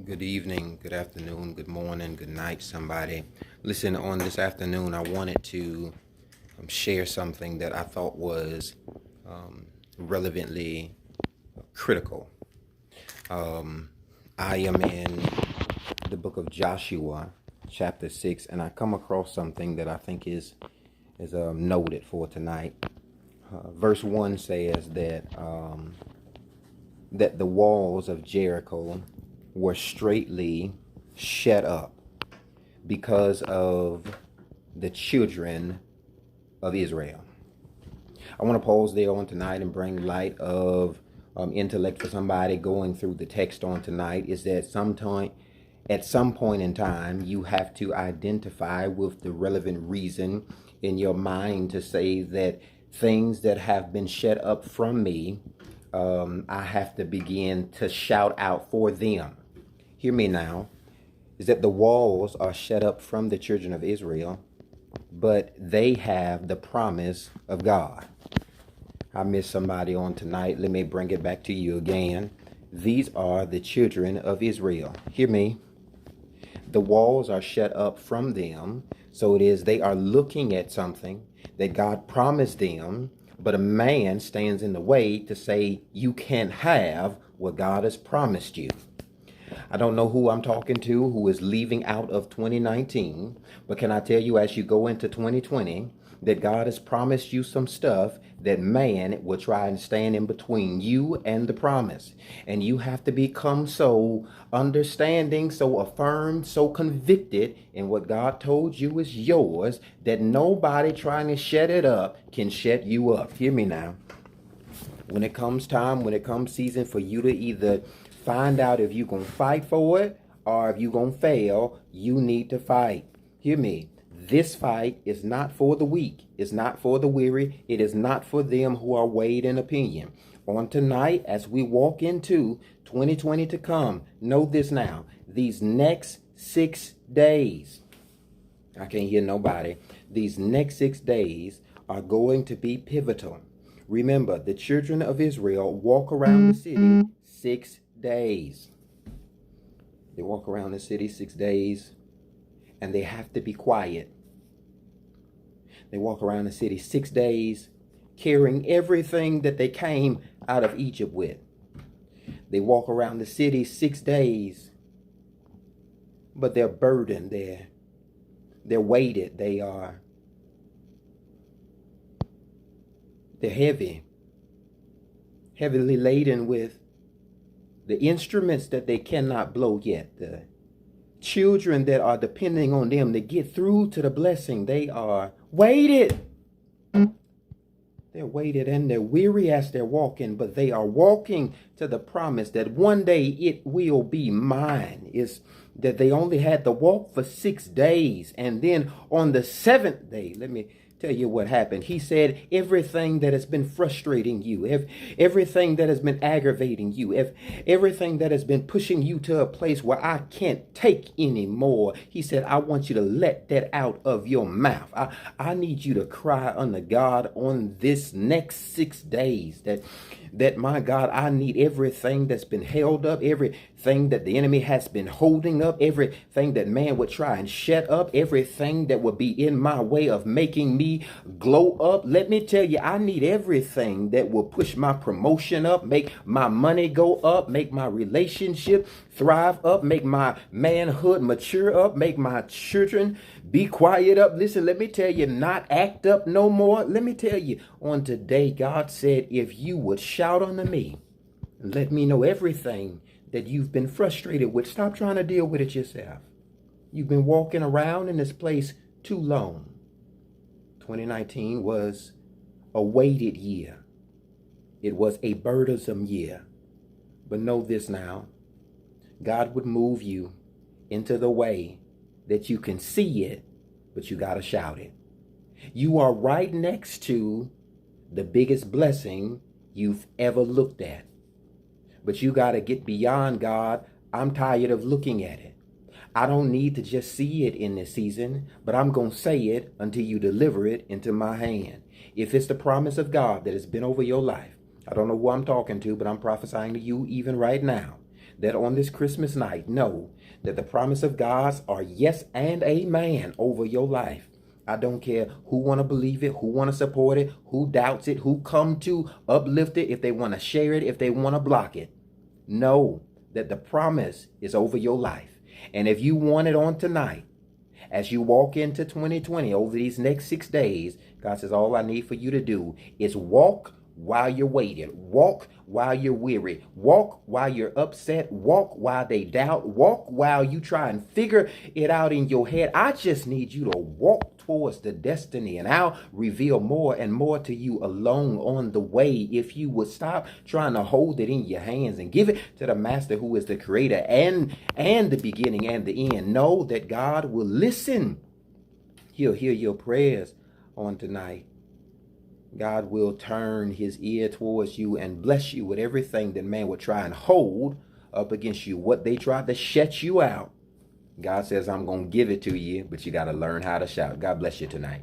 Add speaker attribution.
Speaker 1: Good evening, good afternoon, good morning, good night, somebody. Listen, on this afternoon, I wanted to share something that I thought was relevantly critical. I am in the book of Joshua, chapter 6, and I come across something that I think is noted for tonight. Verse 1 says that the walls of Jericho were straightly shut up because of the children of Israel. I want to pause there on tonight and bring light of intellect for somebody going through the text on tonight. Is that at some point in time, you have to identify with the relevant reason in your mind to say that things that have been shut up from me, I have to begin to shout out for them. Hear me now, is that the walls are shut up from the children of Israel, but they have the promise of God. I miss somebody on tonight. Let me bring it back to you again. These are the children of Israel. Hear me. The walls are shut up from them. So it is they are looking at something that God promised them, but a man stands in the way to say you can't have what God has promised you. I don't know who I'm talking to who is leaving out of 2019, but can I tell you as you go into 2020 that God has promised you some stuff that man will try and stand in between you and the promise. And you have to become so understanding, so affirmed, so convicted in what God told you is yours that nobody trying to shut it up can shut you up. Hear me now. When it comes season for you to either find out if you're going to fight for it or if you're going to fail, you need to fight. Hear me. This fight is not for the weak. It's not for the weary. It is not for them who are weighed in opinion. On tonight, as we walk into 2020 to come, know this now. These next 6 days, I can't hear nobody. These next 6 days are going to be pivotal. Remember, the children of Israel walk around the city 6 days. They walk around the city 6 days, and they have to be quiet. They walk around the city 6 days, carrying everything that they came out of Egypt with. They walk around the city 6 days, but they're burdened. They're weighted. They're heavily laden with the instruments that they cannot blow yet. The children that are depending on them to get through to the blessing, they are weighted. They're weighted and they're weary as they're walking, but they are walking to the promise that one day it will be mine. Is that they only had to walk for 6 days. And then on the 7th day, let me tell you what happened. He said, everything that has been frustrating you, everything that has been aggravating you, everything that has been pushing you to a place where I can't take anymore, he said, I want you to let that out of your mouth. I need you to cry unto God on this next 6 days that my God, I need everything that's been held up, everything that the enemy has been holding up, everything that man would try and shut up, everything that would be in my way of making me glow up. Let me tell you, I need everything that will push my promotion up, make my money go up, make my relationship thrive up, make my manhood mature up, make my children be quiet up. Listen, let me tell you, not act up no more. Let me tell you, on today, God said, if you would shout unto me, let me know everything that you've been frustrated with. Stop trying to deal with it yourself. You've been walking around in this place too long. 2019 was a weighted year. It was a burdensome year. But know this now. God would move you into the way that you can see it, but you got to shout it. You are right next to the biggest blessing you've ever looked at. But you got to get beyond God. I'm tired of looking at it. I don't need to just see it in this season, but I'm going to say it until you deliver it into my hand. If it's the promise of God that has been over your life, I don't know who I'm talking to, but I'm prophesying to you even right now, that on this Christmas night, know that the promise of God's are yes and amen over your life. I don't care who want to believe it, who want to support it, who doubts it, who come to uplift it, if they want to share it, if they want to block it. Know that the promise is over your life. And if you want it on tonight, as you walk into 2020 over these next 6 days, God says all I need for you to do is walk while you're waiting. Walk while you're weary. Walk while you're upset. Walk while they doubt. Walk while you try and figure it out in your head. I just need you to walk towards the destiny, and I'll reveal more and more to you along on the way. If you would stop trying to hold it in your hands and give it to the master who is the creator and the beginning and the end, know that God will listen. He'll hear your prayers on tonight. God will turn his ear towards you and bless you with everything that man would try and hold up against you. What they tried to shut you out, God says, I'm going to give it to you, but you got to learn how to shout. God bless you tonight.